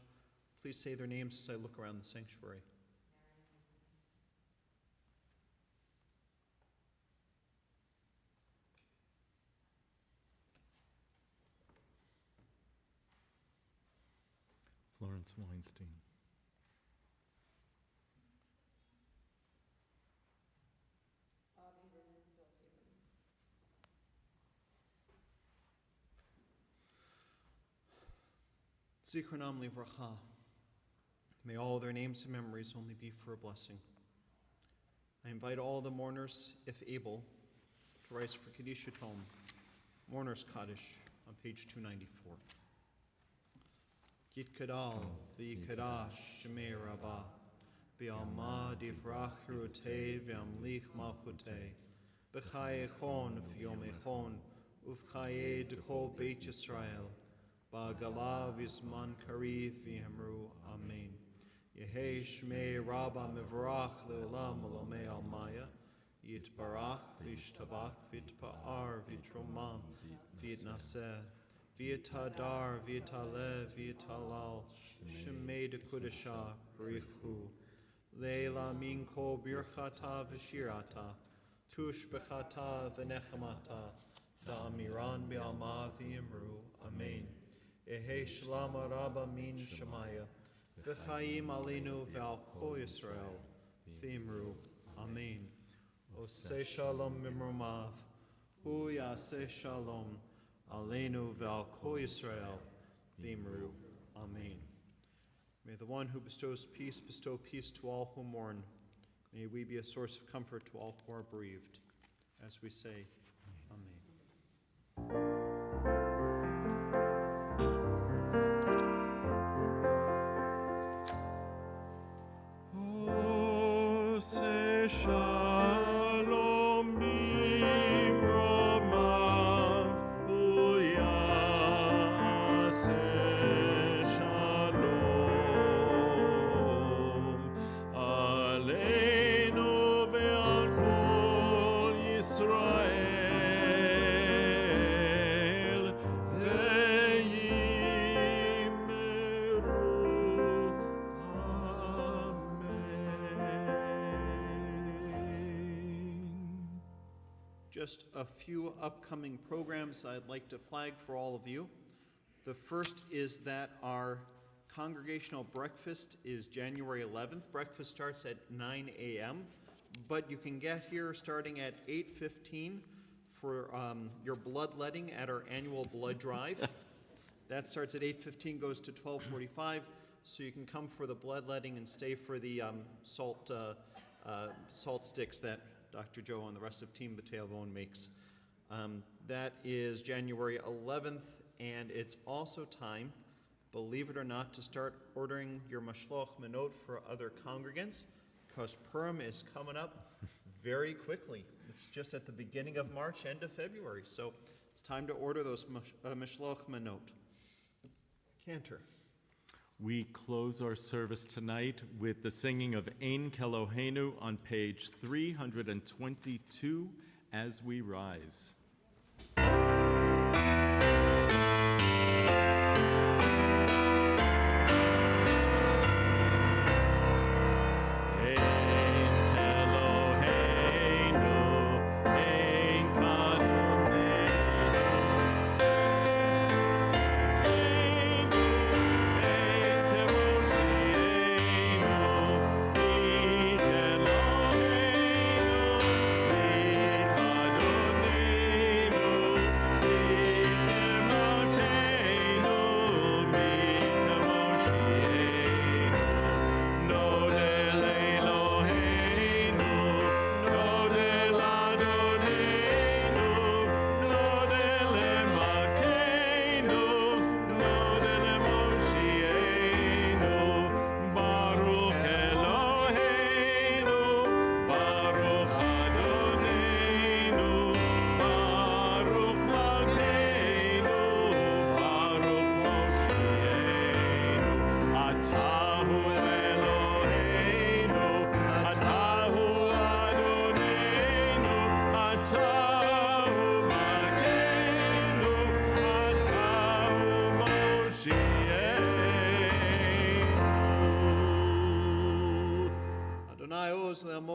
please say their names as I look around the sanctuary. Florence Weinstein. Zikronam livracha. May all their names and memories only be for a blessing. I invite all the mourners, if able, to rise for Kaddish Tome, Mourner's Kaddish, on page 294. Yitkadal v'yikadash shemei rabbah v'alma divrach hirutei v'amlich malchutei b'chaye echon v'yom echon uv'chaye d'kol beit Yisrael ba'gala v'zman kariv v'yamru amen. Yehei shmei rabbah mivrach le'olam olamei almaya yitbarach v'yishtabach v'yitpa'ar v'yitromam v'yitnaseh V'yitadar, v'yitalev, v'yitalal, shemei de kudasha, b'richu, leila minko birchata v'shirata, tush b'chata v'nechamata, da'amiran bi'alma v'yimru, amen. Ehe shalama rabba min shemaya, v'chaim alinu v'al kol Yisrael, v'yimru, amen. Oseh shalom mimrumav, hu yaseh shalom, Aleinu v'al kol Yisrael, v'imru, amen. May the one who bestows peace bestow peace to all who mourn. May we be a source of comfort to all who are bereaved. As we say, amen. Oh, say shalom b'romav, uyaseh shalom, aleinu ve'al kol Yisrael, ve'yimeru, amen. Just a few upcoming programs I'd like to flag for all of you. The first is that our congregational breakfast is January 11th. Breakfast starts at 9 a.m., but you can get here starting at 8:15 for your bloodletting at our annual blood drive. That starts at 8:15, goes to 12:45, so you can come for the bloodletting and stay for the salt sticks that Dr. Joe and the rest of Team Bateilvon makes. That is January 11th, and it's also time, believe it or not, to start ordering your mashloach manot for other congregants, because Purim is coming up very quickly. It's just at the beginning of March, end of February, so it's time to order those mashloach manot. Cantor. We close our service tonight with the singing of Ein Kelohenu on page 322 as we rise.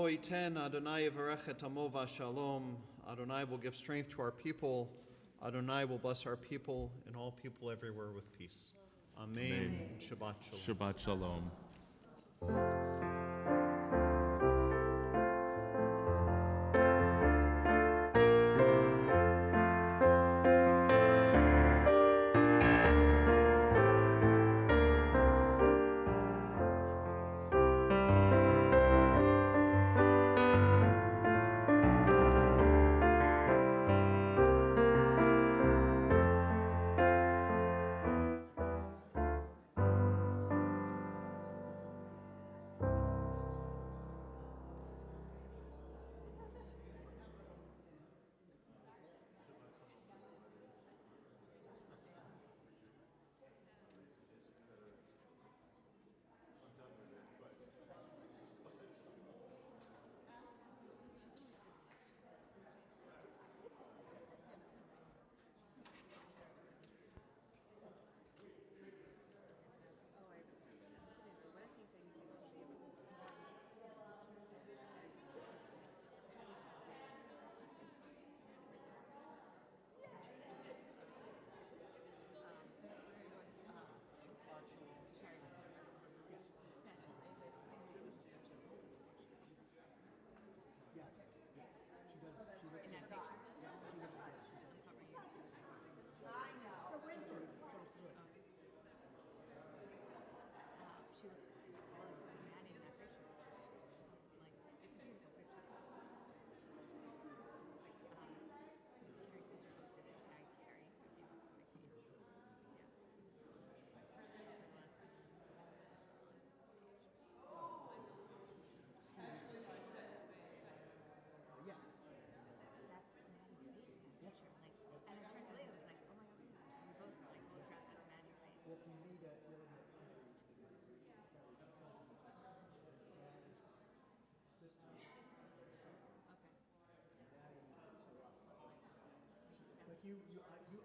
iten, Adonai yivarech et amo v'shalom. Adonai will give strength to our people. Adonai will bless our people and all people everywhere with peace. Amen. Amen. Shabbat shalom. Shabbat Shalom.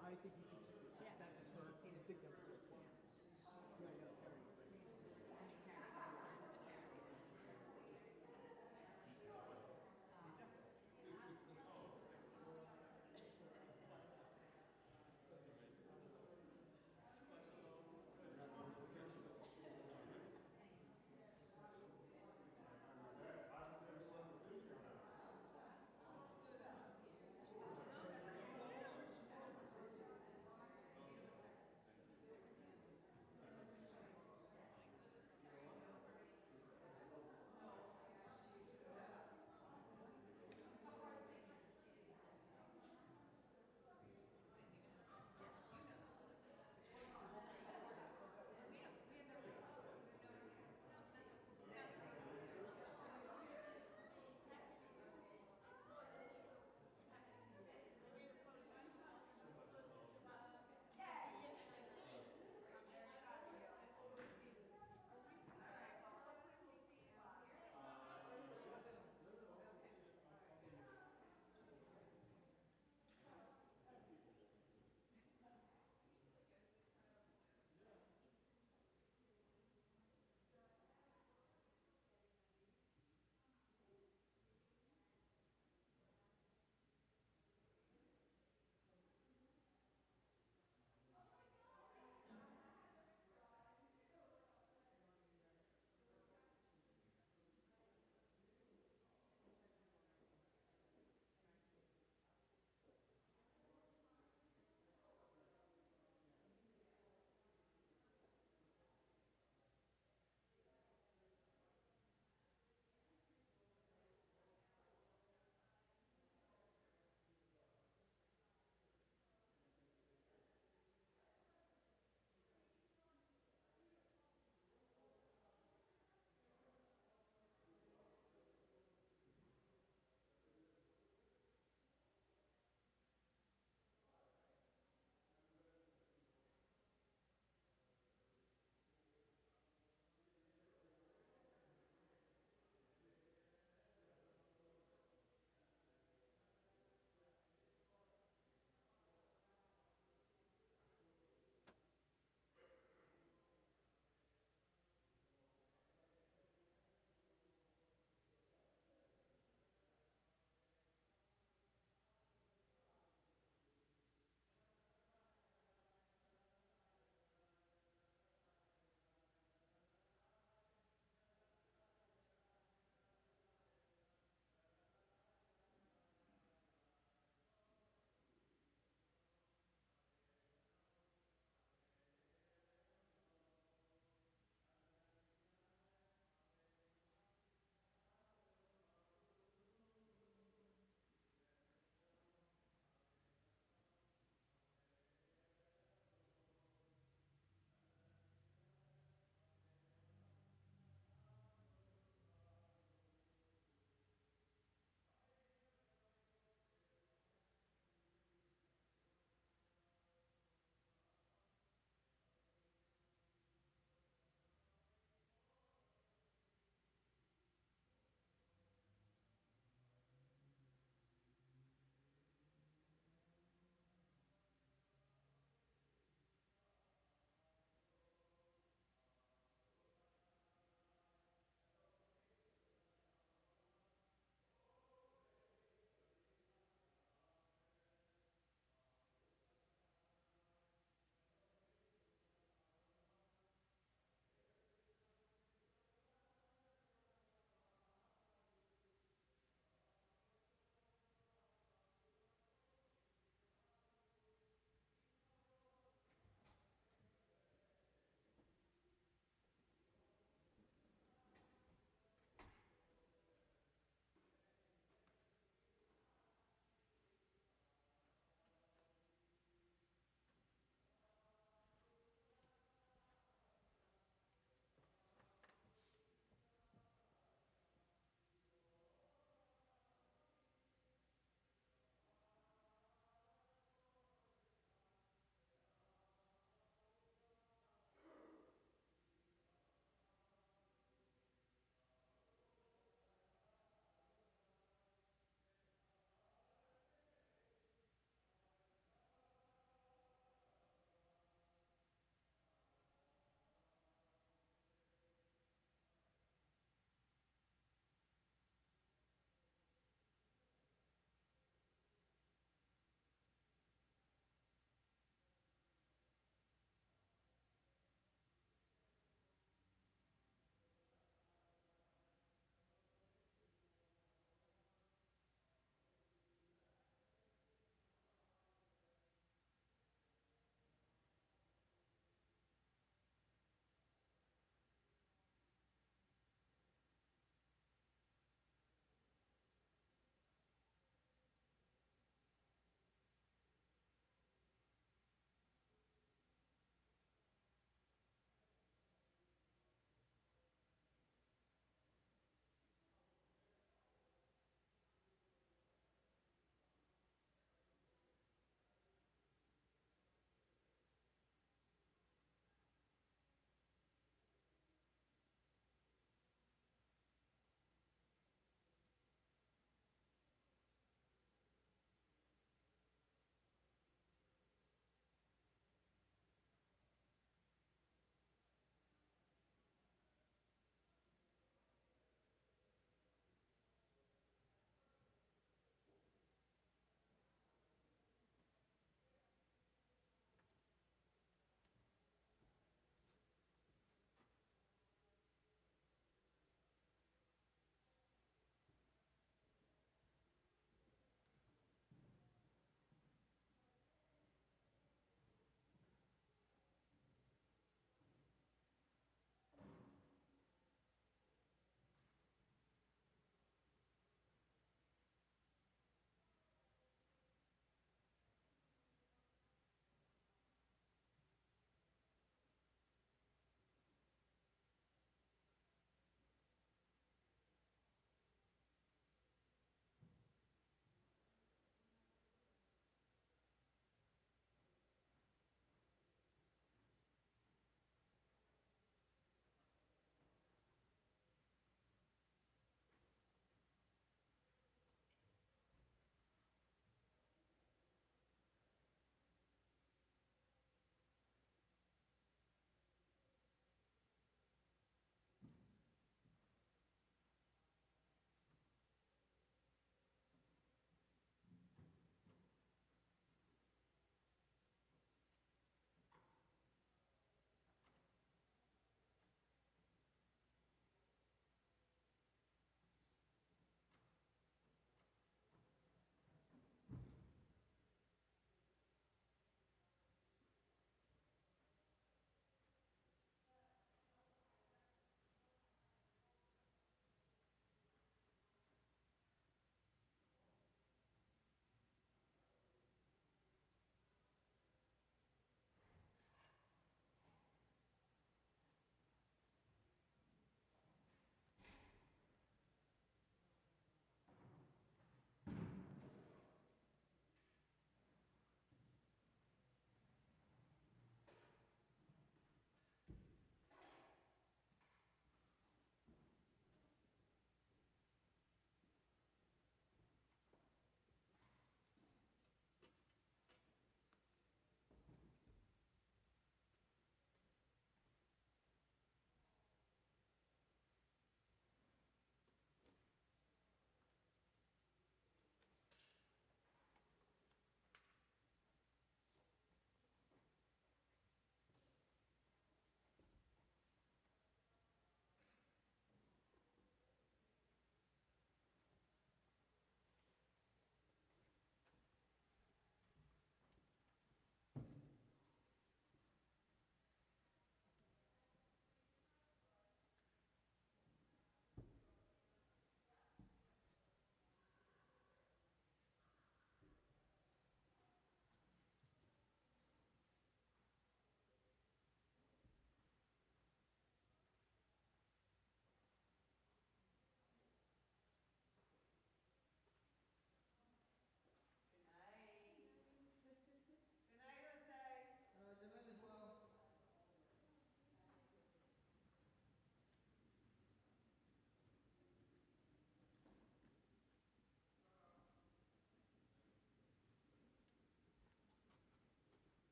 Like I think you could see that was her. You think that was her. Yeah, yeah.